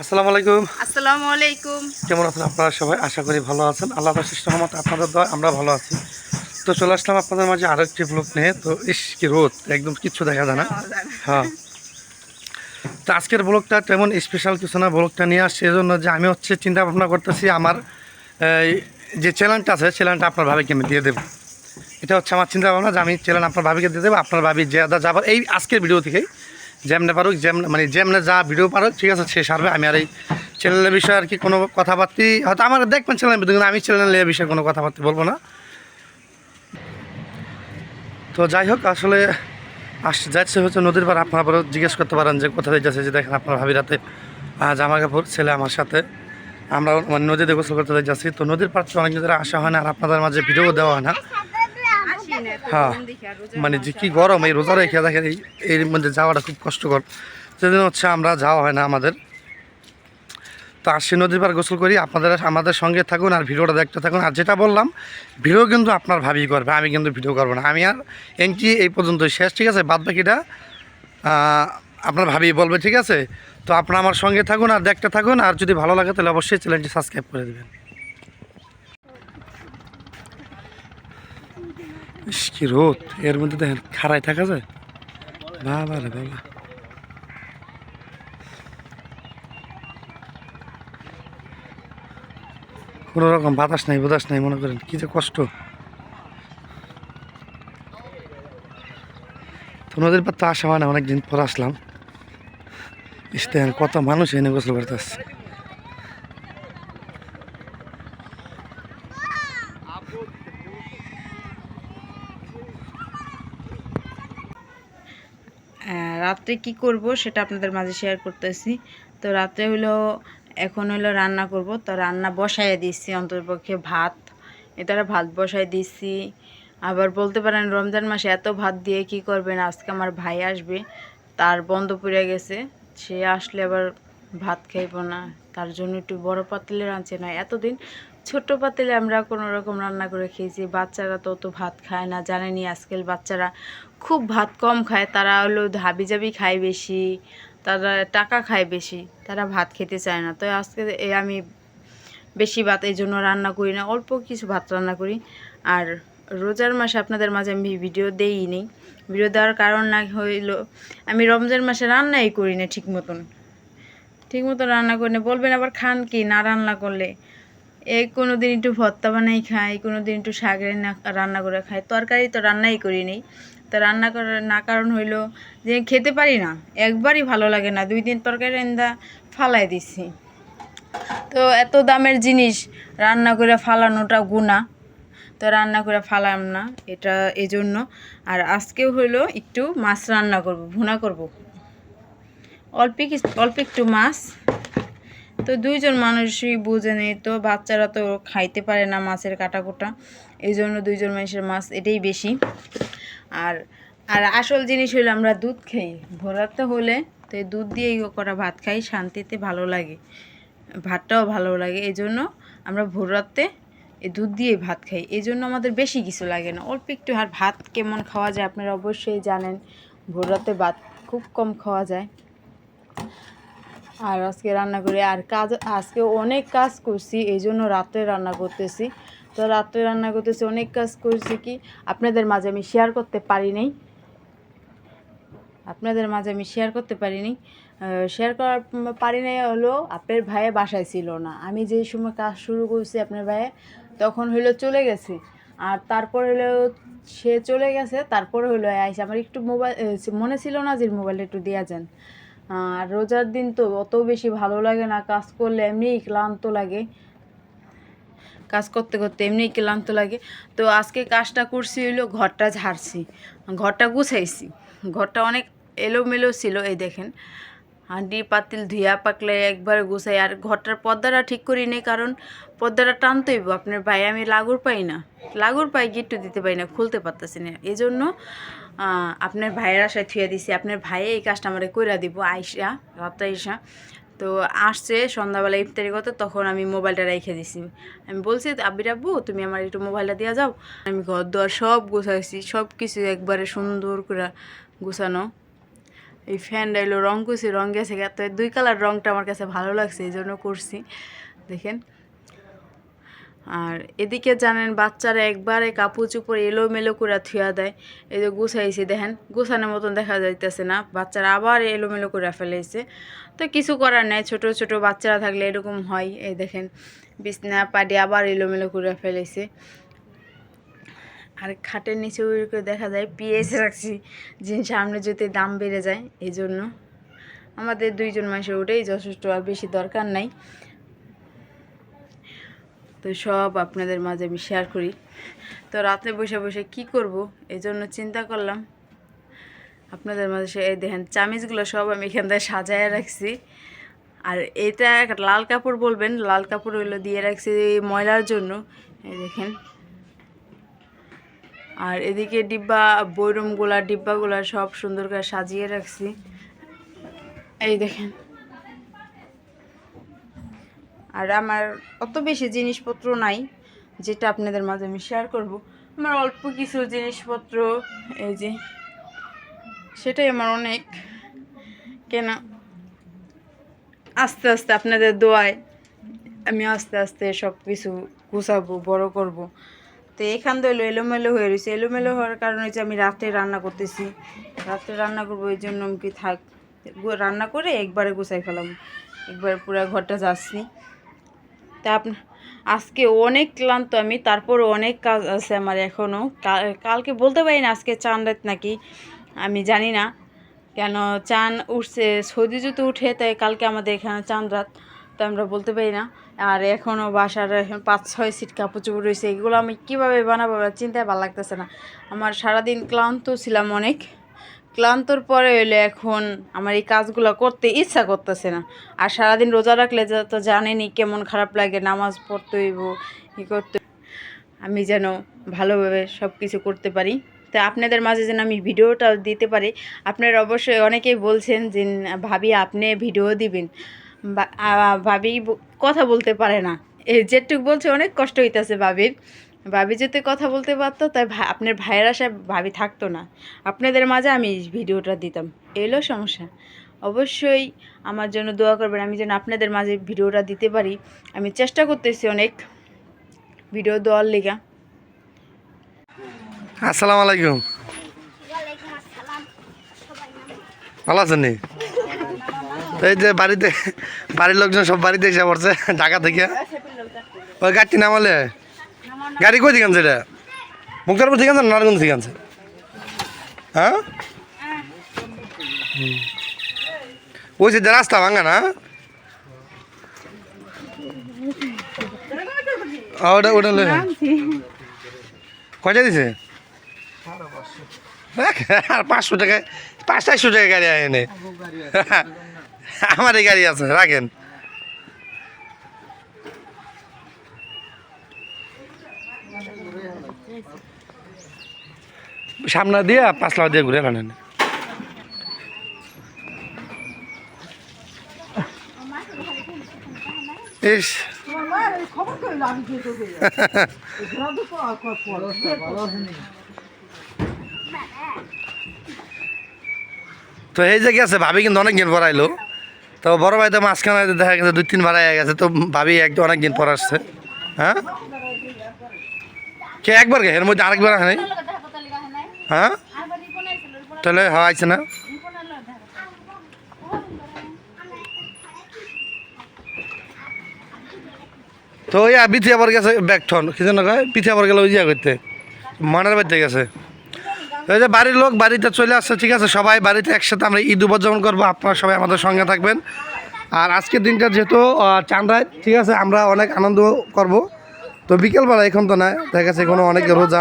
আসসালামু আলাইকুম। আসসালামু আলাইকুম। কেমন আছেন আপনারা সবাই? আশা করি ভালো আছেন। আল্লাহ তাআলার সৃষ্টি রহমতে আপনাদের দোয়ায় আমরা ভালো আছি। তো চলে আসলাম আপনাদের মাঝে আরও একটি ব্লগ নিয়ে। তো ইস কি রোদ, একদম কিচ্ছু দেখা যায় না। হ্যাঁ, তো আজকের ব্লগটা তেমন স্পেশাল কিছু না। ব্লগটা নিয়ে আসছে এজন্য যে আমি চিন্তা ভাবনা করতেছি আমার এই যে চ্যানেলটা আছে চ্যানেলটা আপনার ভাবিকে আমি দিয়ে দেবো। এটা হচ্ছে আমার চিন্তা ভাবনা যে আমি চ্যানেল আপনার ভাবিকে দিয়ে দেবো। আপনার ভাবি যে যাবার এই আজকের ভিডিও থেকেই যেমনে পারুক যেমনে যা ভিডিও পারুক ঠিক আছে সে সারবে। আমি আর এই চ্যানেলের বিষয়ে আর কি কোনো কথাবার্তি হয়তো আমার দেখবেন চ্যানেলের ভিডিও, কিন্তু আমি চ্যানেলের বিষয়ে কোনো কথাবার্তি বলবো না। তো যাই হোক, আসলে যাচ্ছে হচ্ছে নদীর পার। আপনারা আবারও জিজ্ঞেস করতে পারেন যে কোথায় যাচ্ছে, যে দেখেন আপনার ভাবি রাতে জামা কাপড় ছেলে আমার সাথে আমরা মানে নদীতে গোসল করতে যাচ্ছি। তো নদীর পার অনেক ধরে আসা হয় না আর আপনাদের মাঝে ভিডিও দেওয়া হয় না। হ্যাঁ, মানে যে কী গরম, এই রোজা রেখে দেখেন এর মধ্যে যাওয়াটা খুব কষ্টকর, সেদিন হচ্ছে আমরা যাওয়া হয় না আমাদের। তো আসছি নদীর পার গোসল করি, আমাদের সঙ্গে থাকুন আর ভিডিওটা দেখতে থাকুন। আর যেটা বললাম, ভিডিও কিন্তু আপনার ভাবি করবে, আমি কিন্তু ভিডিও করবো না। আমি আর এনকি এই পর্যন্তই শেষ, ঠিক আছে? বাদ বাকিটা আপনার ভাবি বলবে, ঠিক আছে? তো আপনারা আমার সঙ্গে থাকুন আর দেখতে থাকুন। আর যদি ভালো লাগে তাহলে অবশ্যই চ্যানেলটি সাবস্ক্রাইব করে দেবেন। ইস কি রোদ, এর মধ্যে দেখেন খাড়ায় থাকা যায়? বাবা রে বাবা, কোনো রকম বাতাস নাই বাতাস নাই, মনে করেন কী যে কষ্ট। তো নদীর পার তো আসা হয় না, অনেকদিন পর আসলাম। দেখেন কত মানুষ এনে গোসল করতেছে। রাত্রে কি করব সেটা আপনাদের মাঝে শেয়ার করতেছি। তো রাত্রে এখন রান্না করব। তো রান্না বসায় দিচ্ছি, অন্ততপক্ষে ভাত, এটারা ভাত বসায় দিচ্ছি। আবার বলতে পারেন রমজান মাসে এত ভাত দিয়ে কি করবেন, আজকে আমার ভাই আসবে, তার বন্ধ পড়ে গেছে, সে আসলে আবার ভাত খাইব না, তার জন্য একটু বড় পাতিলে রাঁধছে না। এতদিন ছোট্ট পাতিলে আমরা কোনো রকম রান্না করে খেয়েছি। বাচ্চারা তো অত ভাত খায় না, জানেনই আজকাল বাচ্চারা খুব ভাত কম খায়। তারা হাবিজাবি খায় বেশি, তারা টাকা খায় বেশি, তারা ভাত খেতে চায় না। তো আজকে আমি বেশি ভাত এই জন্য রান্না করি না, অল্প কিছু ভাত রান্না করি। আর রোজার মাসে আপনাদের মাঝে আমি ভিডিও দেই নেই। ভিডিও দেওয়ার কারণ না হইল আমি রমজান মাসে রান্নাই করি না ঠিক মতন রান্না করি না। বলবেন আবার খান কি না রান্না করলে? এই কোনো দিন একটু ভর্তা বানাই খাই, কোনো দিন একটু শাক রান্না করে খাই, তরকারি তো রান্নাই করি নেই। তো রান্না করার না কারণ হইল যে খেতে পারি না, একবারই ভালো লাগে না, 2 দিন তরকারি রান্না ফালাই দিছি। তো এত দামের জিনিস রান্না করে ফালানোটা গুনাহ, তো রান্না করে ফালাম না, এটা এজন্য। আর আজকেও একটু মাছ রান্না করব, ভুনা করব, অল্প একটু মাছ। তো 2জন মানুষই বুঝে নেই, তো বাচ্চারা তো খাইতে পারে না মাছের কাটাকুটা, এই জন্য 2জন মানুষের মাছ এটাই বেশি। আর আর আসল জিনিস হলো আমরা দুধ খাই ভোরাতে হলে, তো এই দুধ দিয়েই করা ভাত খাই, শান্তিতে ভালো লাগে, ভাতটাও ভালো লাগে। এই জন্য আমরা ভোরাতে এই দুধ দিয়ে ভাত খাই, এই জন্য আমাদের বেশি কিছু লাগে না, অল্প একটু। আর ভাত কেমন খাওয়া যায় আপনারা অবশ্যই জানেন, ভোরাতে ভাত খুব কম খাওয়া যায়। আর আজকে রান্না করি, আর আজকে অনেক কাজ করছি, এই জন্য রাত্রে রান্না করতেছি। তো রাত্রে রান্না করতেছি, অনেক কাজ করছি, কি আপনাদের মাঝে আমি শেয়ার করতে পারি নাই, শেয়ার করার পারি নাই হলো আপনার ভাইয়ে বাসায় ছিল না। আমি যেই সময় কাজ শুরু করছি আপনার ভাইয়ে তখন চলে গেছে। আর তারপর সে চলে গেছে, তারপরে আইসে আমার একটু মোবাইল মনে ছিল না যে মোবাইলটা একটু দেওয়া যান। আর রোজার দিন তো অত বেশি ভালো লাগে না, কাজ করলে এমনিই ক্লান্ত লাগে, কাজ করতে করতে এমনিই ক্লান্ত লাগে। তো আজকে কাজটা করছি ঘরটা ঝাড়ছি, ঘরটা গুছাইছি, ঘরটা অনেক এলোমেলো ছিল, এই দেখেন হাঁডি পাতিল ধুয়া পাকলে একবারে গুছাই। আর ঘরটার পর্দাটা ঠিক করি নেই, কারণ পর্দাটা টানতেইব আপনার ভাই, আমি লাগুর পাই গিট্টু দিতে পারি না, খুলতে পারতেছি না, এই জন্য আপনার ভাইয়ের আশায় থুয়ে দিছি। আপনার ভাই এই কাজটা আমার কইরা দিব আইসা, রাত্রে আইসা। তো আসছে সন্ধ্যাবেলা ইফতারি করতে, তখন আমি মোবাইলটা রেখে দিছি। আমি বলছি আব্বির আব্বু তুমি আমার একটু মোবাইলটা দেওয়া যাও। আমি ঘর দোয়ার সব গুছাইছি, সব কিছু একবারে সুন্দর করে গুছানো, এই ফ্যানটা এলো রং করছি, রং গেছে গা। তো 2 কালার রংটা আমার কাছে ভালো লাগছে, এই জন্য করছি। দেখেন। আর এদিকে জানেন বাচ্চারা একবারে কাপড় চোপড় এলোমেলো করে থুয়া দেয়। এই যে গুছাইছি, দেখেন গুছানোর মতন দেখা যাইতেছে না, বাচ্চারা আবার এলোমেলো করে ফেলেছে। তো কিছু করার নাই, ছোট ছোট বাচ্চারা থাকলে এরকম হয়। এই দেখেন বিছনা পাটি আবার এলোমেলো করে ফেলেছে। আর খাটের নিচে করে দেখা যায় পিএস রাখছি, জিনিস সামনে যদি দাম বেড়ে যায়। এই জন্য আমাদের 2 জন মানুষের ওটাই যথেষ্ট, আর বেশি দরকার নাই। তো সব আপনাদের মাঝে আমি শেয়ার করি। তো রাতে বসে বসে কি করব, এই জন্য চিন্তা করলাম আপনাদের মাঝে। এই দেখেন চামিচগুলো সব আমি এখান থেকে সাজায় রাখছি। আর এটা একটা লাল কাপড় বলবেন, লাল কাপড় হইলো দিয়ে রাখছি ময়লার জন্য। এই দেখেন। আর এদিকে ডিব্বা, ডিব্বাগুলা সব সুন্দর করে সাজিয়ে রাখছি। এই দেখেন। আর আমার অত বেশি জিনিসপত্র নাই যেটা আপনাদের মাঝে আমি শেয়ার করব। আমার অল্প কিছু জিনিসপত্র, এই যে সেটাই আমার অনেক। কেন আস্তে আস্তে আপনাদের দোয়ায় আমি আস্তে আস্তে সব কিছু গুছাবো, বড় করব। তো এখান থেকে এলোমেলো হয়ে রয়েছে। এলোমেলো হওয়ার কারণে হচ্ছে আমি রাতে রান্না করতেছি, রাতে রান্না করবো, এই জন্য আমি কি থাক রান্না করে একবারে গুছাই ফেলাম, একবারে পুরো ঘরটা যাচ্ছি। তা আজকে অনেক ক্লান্ত আমি, তারপরও অনেক কাজ আছে আমার এখনও। কালকে বলতে পারি না আজকে চাঁদ রাত নাকি, আমি জানি না। কেন চাঁদ উঠছে সৌদি যদি উঠে, তাই কালকে আমাদের এখানে চাঁদ রাত, তো আমরা বলতে পারি না। আর এখনও বাসার এখন 5-6 সিট কাপড় চোপড় রয়েছে, এগুলো আমি কীভাবে বানাবো চিন্তায় ভালো লাগতেছে না আমার। সারাদিন ক্লান্ত ছিলাম অনেক, ক্লান্তর পরে হইলে এখন আমার এই কাজগুলো করতে ইচ্ছা করতেছে না। আর সারাদিন রোজা রাখলে তো জানেনি কেমন খারাপ লাগে, নামাজ পড়তে হইব, ই করতে। আমি যেন ভালোভাবে সব কিছু করতে পারি, তা আপনাদের মাঝে যেন আমি ভিডিওটা দিতে পারি। আপনারা অবশ্যই অনেকেই বলছেন যে ভাবি আপনি ভিডিও দিবেন, ভাবি কথা বলতে পারে না, এই যেটুক বলছে অনেক কষ্ট হইতেছে ভাবির। ভাবি যদি কথা বলতে পারতো, তাই আপনার ভাইয়ের আশায় ভাবি থাকতো না, আপনাদের মাঝে আমি ভিডিওটা দিতাম। এলো সমস্যা। অবশ্যই আমার জন্য দোয়া করবেন, আমি যেন আপনাদের মাঝে ভিডিওটা দিতে পারি। আমি চেষ্টা করতেছি অনেক ভিডিও দেওয়ার লেগা। আসসালামু আলাইকুম। ভালো আছেন নি? এই যে বাড়ির লোকজন সব বাড়িতে এসে পড়ছে ঢাকা থেকে। ওই গাড়িটি নামালে গাড়ি কই থেকে আনছে? এটা মুক্তারপুর থেকে আনছে, নারায়ণগঞ্জ থেকে আনছে? হ্যাঁ, ওই যে রাস্তা ভাঙা না, ওটা ওটা কয়টা দিছে? আর 500 টাকায় 500-400 টাকা গাড়ি আনে। আমার এই গাড়ি আছে, রাখেন। সামনে দিয়ে 5 লাখ দিয়ে ঘুরে আনেন। ইস তো এই যে গেছে ভাবি, কিন্তু অনেক দিন পর আইলো। তো বড় ভাই তো মাঝখানে দেখা গেছে 2-3 বার আয়া গেছে। তো ভাবি একদম অনেক দিন পর আসছে। হ্যাঁ, কে একবার গে এর মধ্যে আরেকবার আসে নাই? হ্যাঁ, তাহলে হওয়া আইছে না। তো ওই বিথি আবার গেছে ব্যাগঠন কি যেন কয়, পিঠে আবার গেল ওই ইয়া করতে, মনের বাড়িতে গেছে। এই যে বাড়ির লোক বাড়িতে চলে আসছে, ঠিক আছে। সবাই বাড়িতে একসাথে আমরা ঈদ উদযাপন করবো, আপনারা সবাই আমাদের সঙ্গে থাকবেন। আর আজকের দিনটা যেহেতু চাঁদ রাত, ঠিক আছে, আমরা অনেক আনন্দ করব। তো বিকেলবেলা এখন তো না, দেখা গেছে এখনো অনেক রোজা।